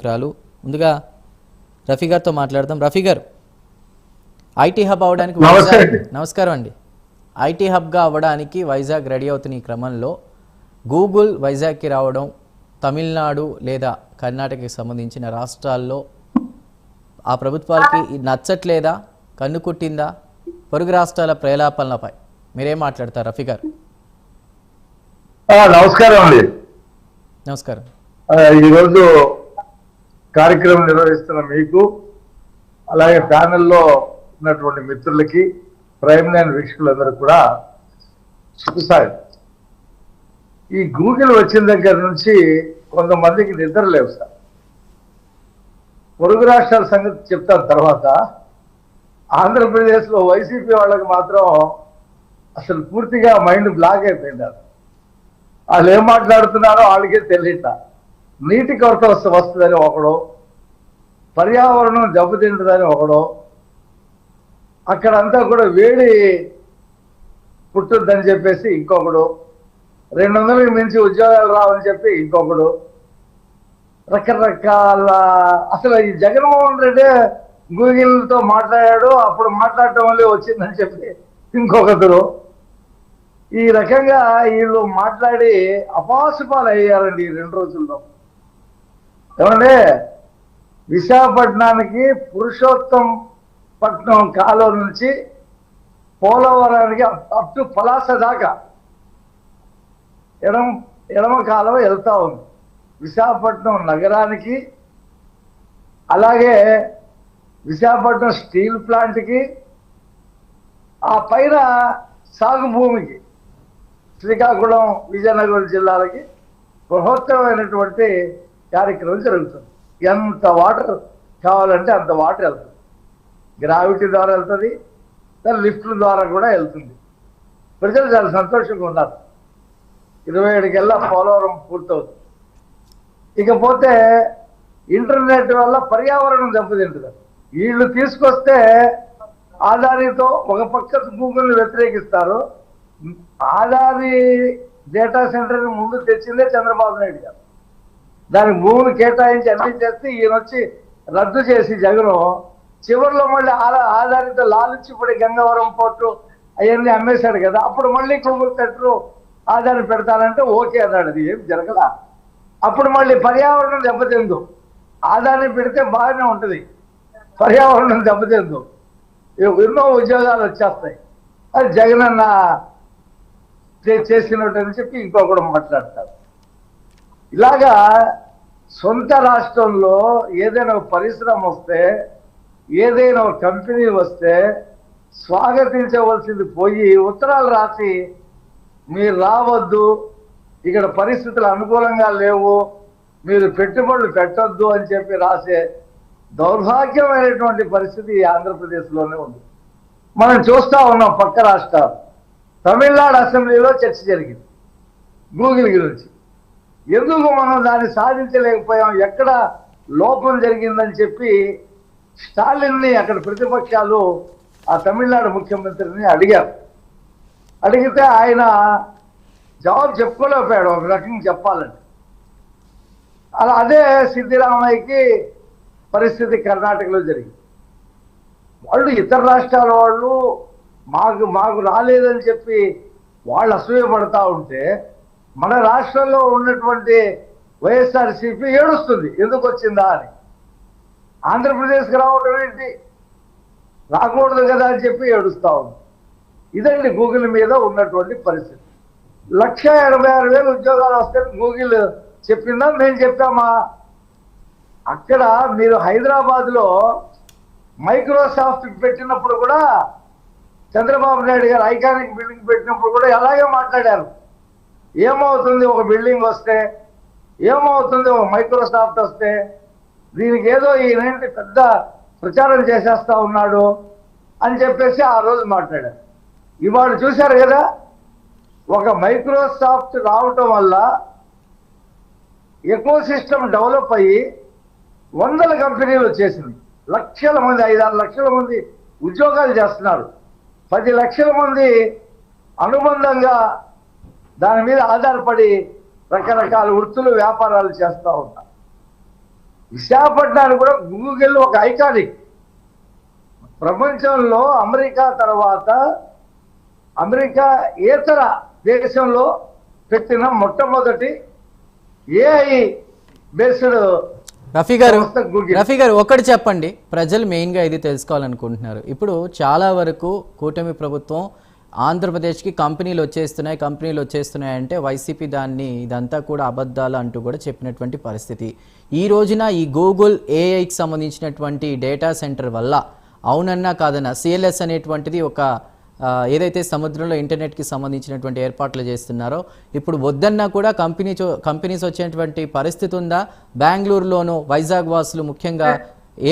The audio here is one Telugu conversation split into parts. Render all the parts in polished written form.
ముందుగా రఫీ గారితో మాట్లాడదాం. రఫీ గారు, ఐటీ హబ్ అవడానికి నమస్కారం అండి. ఐటీ హబ్గా అవ్వడానికి వైజాగ్ రెడీ అవుతున్న ఈ క్రమంలో గూగుల్ వైజాగ్కి రావడం తమిళనాడు లేదా కర్ణాటకకి సంబంధించిన రాష్ట్రాల్లో ఆ ప్రభుత్వాలకి నచ్చట్లేదా, కన్ను కుట్టిందా? పొరుగు రాష్ట్రాల ప్రేలాపనలపై మీరేం మాట్లాడతారు రఫీ గారు? నమస్కారం అండి. నమస్కారం. ఈరోజు కార్యక్రమం నిర్వహిస్తున్న మీకు, అలాగే ప్యానెల్లో ఉన్నటువంటి మిత్రులకి, ప్రైమ్ లైన్ వీక్షకులందరూ కూడా శుభసాయం. ఈ గూగుల్ వచ్చిన దగ్గర నుంచి కొంతమందికి నిద్ర లేవు సార్. పొరుగు రాష్ట్రాల సంగతి చెప్తాను తర్వాత. ఆంధ్రప్రదేశ్లో వైసీపీ వాళ్ళకి మాత్రం అసలు పూర్తిగా మైండ్ బ్లాక్ అయిపోయింది. వాళ్ళు ఏం మాట్లాడుతున్నారో వాళ్ళకే తెలియట. నీటి కొరత వస్తుందని ఒకడు, పర్యావరణం దెబ్బతింటుందని ఒకడు, అక్కడంతా కూడా వేడి పుట్టుద్దని చెప్పేసి ఇంకొకడు, 200కి మించి ఉద్యోగాలు రావని చెప్పి ఇంకొకడు, రకరకాల. అసలు ఈ జగన్మోహన్ రెడ్డి గూగుల్తో మాట్లాడాడు, అప్పుడు మాట్లాడటం వల్లే వచ్చిందని చెప్పి ఇంకొకరు. ఈ రకంగా వీళ్ళు మాట్లాడి అపాసుపాలు అయ్యారండి ఈ 2 రోజుల్లో. ఏమంటే విశాఖపట్నానికి పురుషోత్తంపట్నం కాలువ నుంచి పోలవరానికి అప్ టు పలాస దాకా ఎడమ కాలువ వెళ్తా ఉంది. విశాఖపట్నం నగరానికి, అలాగే విశాఖపట్నం స్టీల్ ప్లాంట్కి, ఆ పైన సాగు భూమికి, శ్రీకాకుళం విజయనగరం జిల్లాలకి బృహత్తరమైనటువంటి కార్యక్రమం జరుగుతుంది. ఎంత వాటర్ కావాలంటే అంత వాటర్ వెళ్తుంది. గ్రావిటీ ద్వారా వెళ్తుంది, దాని లిఫ్ట్ల ద్వారా కూడా వెళ్తుంది. ప్రజలు చాలా సంతోషంగా ఉన్నారు. 27 పోలవరం పూర్తవుతుంది. ఇకపోతే ఇంటర్నెట్ వల్ల పర్యావరణం దెబ్బతింటుంది. వీళ్ళు తీసుకొస్తే ఆదానితో ఒక పక్క గూగుల్ని వ్యతిరేకిస్తారు. ఆదాని డేటా సెంటర్ని ముందు తెచ్చిందే చంద్రబాబు నాయుడు గారు. దానికి భూమిని కేటాయించి అన్ని చేస్తే ఈయన వచ్చి రద్దు చేసి జగను చివరిలో మళ్ళీ ఆదానితో లాలిచ్చిపడి గంగవరం పోర్టు అవన్నీ అమ్మేశాడు కదా. అప్పుడు మళ్ళీ గూగుల్ సెంటర్ ఆదాని పెడతానంటే ఓకే అన్నాడు. అది ఏం జరగలా. అప్పుడు మళ్ళీ పర్యావరణం దెబ్బతిందు. ఆదాని పెడితే బాగానే ఉంటుంది, పర్యావరణం దెబ్బతిందు, ఎన్నో ఉద్యోగాలు వచ్చేస్తాయి. అది జగనన్న చేసినట్టు అని చెప్పి ఇంకొకడు మాట్లాడతారు. ఇలాగా సొంత రాష్ట్రంలో ఏదైనా ఒక పరిశ్రమ వస్తే, ఏదైనా ఒక కంపెనీ వస్తే స్వాగతించవలసింది పోయి ఉత్తరాలు రాసి మీరు రావద్దు, ఇక్కడ పరిస్థితులు అనుకూలంగా లేవు, మీరు పెట్టుబడులు పెట్టొద్దు అని చెప్పి రాసే దౌర్భాగ్యమైనటువంటి పరిస్థితి ఆంధ్రప్రదేశ్లోనే ఉంది. మనం చూస్తూ ఉన్నాం. పక్క రాష్ట్రాలు, తమిళనాడు అసెంబ్లీలో చర్చ జరిగింది గూగుల్ గురించి. ఎందుకు మనం దాన్ని సాధించలేకపోయాం, ఎక్కడ లోపం జరిగిందని చెప్పి స్టాలిన్ని, అక్కడ ప్రతిపక్షాలు ఆ తమిళనాడు ముఖ్యమంత్రిని అడిగారు. అడిగితే ఆయన జవాబు చెప్పుకోలేకపోయాడు ఒక రకంగా చెప్పాలంటే. అదే సిద్ధిరామయ్యకి పరిస్థితి కర్ణాటకలో జరిగింది. వాళ్ళు ఇతర రాష్ట్రాల వాళ్ళు మాకు రాలేదని చెప్పి వాళ్ళు అసూయపడతా ఉంటే, మన రాష్ట్రంలో ఉన్నటువంటి వైఎస్ఆర్సీపీ ఏడుస్తుంది ఎందుకు వచ్చిందా అని. ఆంధ్రప్రదేశ్కి రావడం ఏంటి, రాకూడదు కదా అని చెప్పి ఏడుస్తూ ఉంది. ఇదండి గూగుల్ మీద ఉన్నటువంటి పరిస్థితి. 1,86,000 ఉద్యోగాలు వస్తాయని గూగుల్ చెప్పిందా, మేము చెప్పామా? అక్కడ మీరు హైదరాబాద్లో మైక్రోసాఫ్ట్ పెట్టినప్పుడు కూడా, చంద్రబాబు నాయుడు గారు ఐకానిక్ బిల్డింగ్ పెట్టినప్పుడు కూడా అలాగే మాట్లాడారు. ఏమవుతుంది ఒక బిల్డింగ్ వస్తే, ఏమవుతుంది ఒక మైక్రోసాఫ్ట్ వస్తే, దీనికి ఏదో ఈయనేంటి పెద్ద ప్రచారం చేసేస్తా ఉన్నాడు అని చెప్పేసి ఆ రోజు మాట్లాడారు. ఇవాళ చూశారు కదా, ఒక మైక్రోసాఫ్ట్ రావటం వల్ల ఎకో సిస్టమ్ డెవలప్ అయ్యి 100 కంపెనీలు వచ్చేసింది. లక్షల మంది, 5-6 లక్షల మంది ఉద్యోగాలు చేస్తున్నారు. 10 లక్షల మంది అనుబంధంగా దాని మీద ఆధారపడి రకరకాల వృత్తులు, వ్యాపారాలు చేస్తూ ఉంటారు. విశాఖపట్నాన్ని కూడా గూగుల్ ఒక ఐకానిక్. ప్రపంచంలో అమెరికా తర్వాత అమెరికా ఏతర దేశంలో పెట్టిన మొట్టమొదటి ఏఐ బేస్డ్ రఫీ గారు ఒకటి చెప్పండి, ప్రజలు మెయిన్గా ఇది తెలుసుకోవాలనుకుంటున్నారు. ఇప్పుడు చాలా వరకు కూటమి ప్రభుత్వం ఆంధ్రప్రదేశ్కి కంపెనీలు వచ్చేస్తున్నాయి అంటే వైసీపీ ఇదంతా కూడా అబద్ధాలు అంటూ కూడా చెప్పినటువంటి పరిస్థితి. ఈ రోజున ఈ గూగుల్ ఏఐకి సంబంధించినటువంటి డేటా సెంటర్ వల్ల అవునన్నా కాదన్నా సిఎల్ఎస్ అనేటువంటిది ఒక ఏదైతే సముద్రంలో ఇంటర్నెట్కి సంబంధించినటువంటి ఏర్పాట్లు చేస్తున్నారో ఇప్పుడు వద్దన్నా కూడా కంపెనీస్ వచ్చేటువంటి పరిస్థితి ఉందా? బెంగళూరులోనూ వైజాగ్ వాసులు, ముఖ్యంగా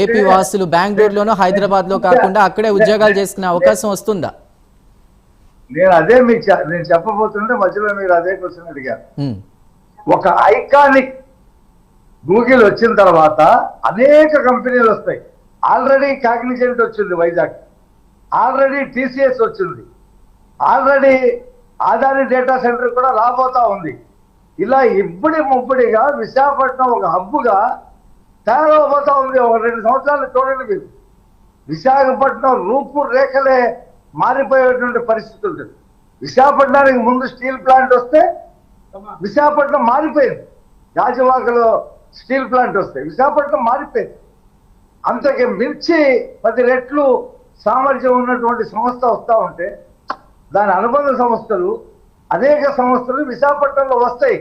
ఏపీ వాసులు బెంగళూరులోనూ హైదరాబాద్లో కాకుండా అక్కడే ఉద్యోగాలు చేసుకునే అవకాశం వస్తుందా? నేను చెప్పబోతుంటే మధ్యలో మీరు అదే క్వశ్చన్ అడిగారు. ఒక ఐకానిక్ గూగుల్ వచ్చిన తర్వాత అనేక కంపెనీలు వస్తాయి. ఆల్రెడీ కాగ్నిజెంట్ వచ్చింది వైజాగ్, ఆల్రెడీ టీసీఎస్ వచ్చింది, ఆల్రెడీ ఆదాని డేటా సెంటర్ కూడా రాబోతా ఉంది. ఇలా ముప్పుడిగా విశాఖపట్నం ఒక హబ్బుగా తయారవబోతా ఉంది. ఒక 2 సంవత్సరాలు చూడండి మీరు, విశాఖపట్నం రూపురేఖలే మారిపోయేటువంటి పరిస్థితి ఉంటుంది. విశాఖపట్నానికి ముందు స్టీల్ ప్లాంట్ వస్తే విశాఖపట్నం మారిపోయింది. గాజువాకలో స్టీల్ ప్లాంట్ వస్తే విశాఖపట్నం మారిపోయింది. అంతకి మించి 10 రెట్లు సామర్థ్యం ఉన్నటువంటి సంస్థ వస్తూ ఉంటే దాని అనుబంధ సంస్థలు అనేక సంస్థలు విశాఖపట్నంలో వస్తాయి.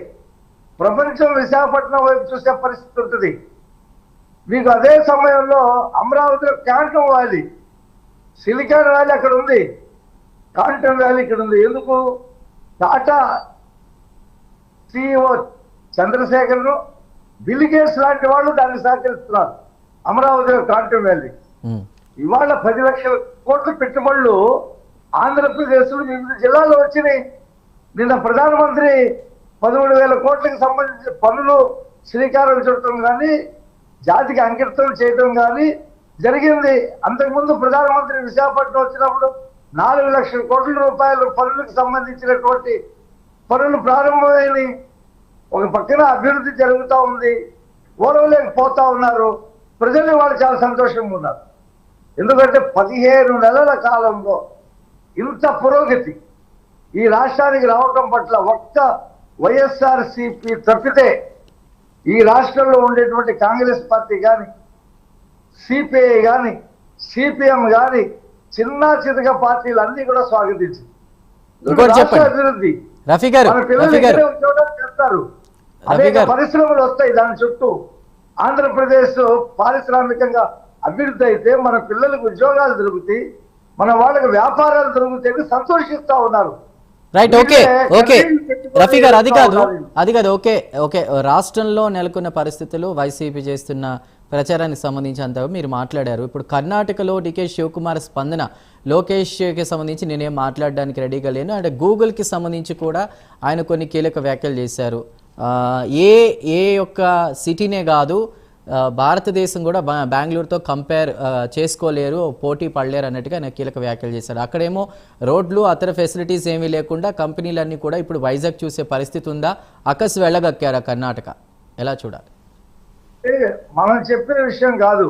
ప్రపంచం విశాఖపట్నం వైపు చూసే పరిస్థితి ఉంటుంది. మీకు అదే సమయంలో అమరావతిలో క్వాంటమ్ వ్యాలీ, సిలికాన్ వ్యాలీ అక్కడ ఉంది, క్వాంటమ్ వ్యాలీ ఇక్కడ ఉంది. ఎందుకు? టాటా సిఇఓ చంద్రశేఖర్ను, బిల్ గేట్స్ లాంటి వాళ్ళు దాన్ని సహకరిస్తున్నారు. అమరావతిలో క్వాంటమ్ వ్యాలీ ఇవాళ 10 లక్షల కోట్ల పెట్టుబడులు ఆంధ్రప్రదేశ్లో వివిధ జిల్లాల్లో వచ్చినాయి. నిన్న ప్రధానమంత్రి 13,000 కోట్లకు సంబంధించిన పనులు శ్రీకారం చుట్టడం కానీ జాతికి అంకితం చేయడం కానీ జరిగింది. అంతకుముందు ప్రధానమంత్రి విశాఖపట్నం వచ్చినప్పుడు 4 లక్షల కోట్ల రూపాయల పనులకు సంబంధించినటువంటి పనులు ప్రారంభమైనవి. ఒక పక్కన అభివృద్ధి జరుగుతూ ఉంది, ఓడవలేకపోతా ఉన్నారు ప్రజలు. వాళ్ళు చాలా సంతోషంగా ఉన్నారు. ఎందుకంటే 15 నెలల కాలంలో ఇంత పురోగతి ఈ రాష్ట్రానికి రావటం పట్ల ఒక్క వైఎస్ఆర్సీపీ తప్పితే ఈ రాష్ట్రంలో ఉండేటువంటి కాంగ్రెస్ పార్టీ కానీ, సిపిఐ కానీ, సిపిఎం కానీ, చిన్న చితక పార్టీలు అన్ని కూడా స్వాగతించింది. అభివృద్ధి మన పిల్లలు చేస్తారు, అనేక పరిశ్రమలు వస్తాయి దాని చుట్టూ. ఆంధ్రప్రదేశ్ పారిశ్రామికంగా అభివృద్ధి అయితే మన పిల్లలకు ఉద్యోగాలు దొరుకుతాయి, మన వాళ్ళకి వ్యాపారాలు దొరుకుతాయి, సంతోషిస్తా ఉన్నారు. రైట్, ఓకే ఓకే రఫీ గారు, అది కాదు ఓకే ఓకే రాష్ట్రంలో నెలకొన్న పరిస్థితులు, వైసీపీ చేస్తున్న ప్రచారానికి సంబంధించి అంతా మీరు మాట్లాడారు. ఇప్పుడు కర్ణాటకలో డికే శివకుమార్ స్పందన, లోకేష్కి సంబంధించి నేనేం మాట్లాడడానికి రెడీగా లేను అంటే గూగుల్కి సంబంధించి కూడా ఆయన కొన్ని కీలక వ్యాఖ్యలు చేశారు. ఏ యొక్క సిటీనే కాదు భారతదేశం కూడా బెంగళూరుతో కంపేర్ చేసుకోలేరు, పోటీ పడలేరు అన్నట్టుగా ఆయన కీలక వ్యాఖ్యలు చేశారు. అక్కడేమో రోడ్లు అతర ఫెసిలిటీస్ ఏమీ లేకుండా కంపెనీలన్నీ కూడా ఇప్పుడు వైజాగ్ చూసే పరిస్థితి ఉందా? అకస్ వెళ్ళగక్కారా కర్ణాటక? ఎలా చూడాలి? మనం చెప్పిన విషయం కాదు.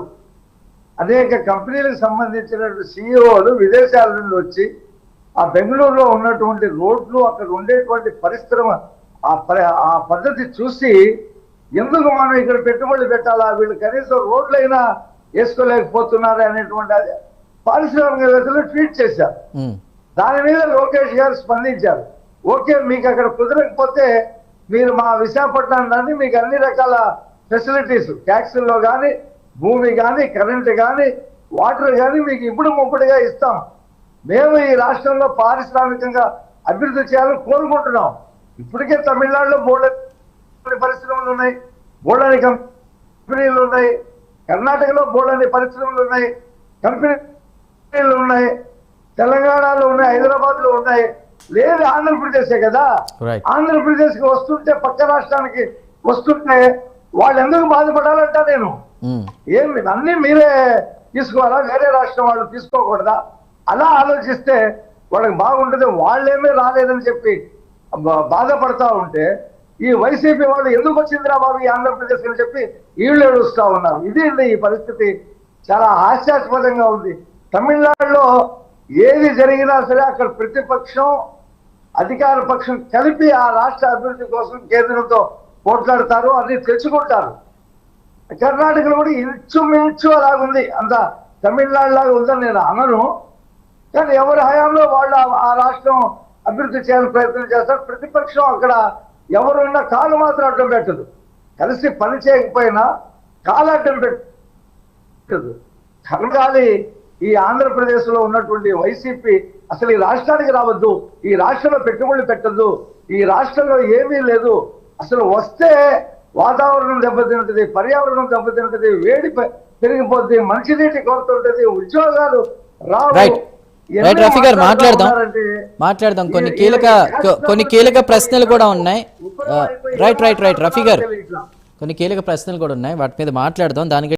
అనేక కంపెనీలకు సంబంధించిన సిఇఓలు విదేశాల నుండి వచ్చి ఆ బెంగళూరులో ఉన్నటువంటి రోడ్లు, అక్కడ ఉండేటువంటి పరిశ్రమ, ఆ పద్ధతి చూసి ఎందుకు మనం ఇక్కడ పెట్టుబడులు పెట్టాలా, వీళ్ళు కనీసం రోడ్లైనా వేసుకోలేకపోతున్నారు అనేటువంటి పారిశ్రామికవేత్తలు ట్వీట్ చేశారు. దాని మీద లోకేష్ గారు స్పందించారు. ఓకే, మీకు అక్కడ కుదరకపోతే మీరు మా విశాఖపట్నాన్ని మీకు అన్ని రకాల ఫెసిలిటీస్, ట్యాక్సుల్లో కానీ, భూమి కానీ, కరెంటు కానీ, వాటర్ కానీ మీకు ఇప్పుడు ముప్పుడుగా ఇస్తాం. మేము ఈ రాష్ట్రంలో పారిశ్రామికంగా అభివృద్ధి చేయాలని కోరుకుంటున్నాం. ఇప్పటికే తమిళనాడులో బోల్డని పరిశ్రమలు ఉన్నాయి, బోల్డని కంపెనీలు ఉన్నాయి, కర్ణాటకలో బోల్డని పరిశ్రమలు ఉన్నాయి, కంపెనీలు ఉన్నాయి, తెలంగాణలో ఉన్నాయి, హైదరాబాద్లో ఉన్నాయి. లేదు ఆంధ్రప్రదేశే కదా. ఆంధ్రప్రదేశ్కి వస్తుంటే, పక్క రాష్ట్రానికి వస్తుంటే వాళ్ళు ఎందుకు బాధపడాలంట? నేను ఏమి అన్నీ మీరే తీసుకోవాలా, వేరే రాష్ట్రం వాళ్ళు తీసుకోకూడదా? అలా ఆలోచిస్తే వాళ్ళకి బాగుంటుంది. వాళ్ళేమీ రాలేదని చెప్పి బాధపడతా ఉంటే ఈ వైసీపీ వాళ్ళు ఎందుకు వచ్చిందిరా బాబు ఈ ఆంధ్రప్రదేశ్ అని చెప్పి వీళ్ళు ఏడుస్తా ఉన్నారు. ఇది ఈ పరిస్థితి చాలా హాస్యాస్పదంగా ఉంది. తమిళనాడులో ఏది జరిగినా సరే అక్కడ ప్రతిపక్షం అధికార పక్షం కలిపి ఆ రాష్ట్ర అభివృద్ధి కోసం కేంద్రంతో పోట్లాడతారు, అది తెచ్చుకుంటారు. కర్ణాటకలో కూడా ఇంచుమించు అలాగుంది, అంత తమిళనాడు లాగా ఉందని నేను అనను. కానీ ఎవరి హయాంలో వాళ్ళు ఆ రాష్ట్రం అభివృద్ధి చేయాలని ప్రయత్నం చేస్తారు. ప్రతిపక్షం అక్కడ ఎవరున్నా కాలు మాత్రం అడ్డం పెట్టదు, కలిసి పని చేయకపోయినా కాలు అడ్డం పెట్టదు. కర్ణాలి ఈ ఆంధ్రప్రదేశ్ లో ఉన్నటువంటి వైసీపీ అసలు ఈ రాష్ట్రానికి రావద్దు, ఈ రాష్ట్రంలో పెట్టుబడులు పెట్టద్దు, ఈ రాష్ట్రంలో ఏమీ లేదు, అసలు వస్తే వాతావరణం దెబ్బతింటుంది, పర్యావరణం దెబ్బతింటుంది, వేడి పెరిగిపోద్ది, మంచినీటి కొరత ఉంటుంది, ఉద్యోగాలు రావు. రైట్ రఫీ గారు మాట్లాడదాం. కొన్ని కీలక ప్రశ్నలు కూడా ఉన్నాయి. రైట్ రఫీ గారు కొన్ని కీలక ప్రశ్నలు కూడా ఉన్నాయి, వాటి మీద మాట్లాడదాం. దానికి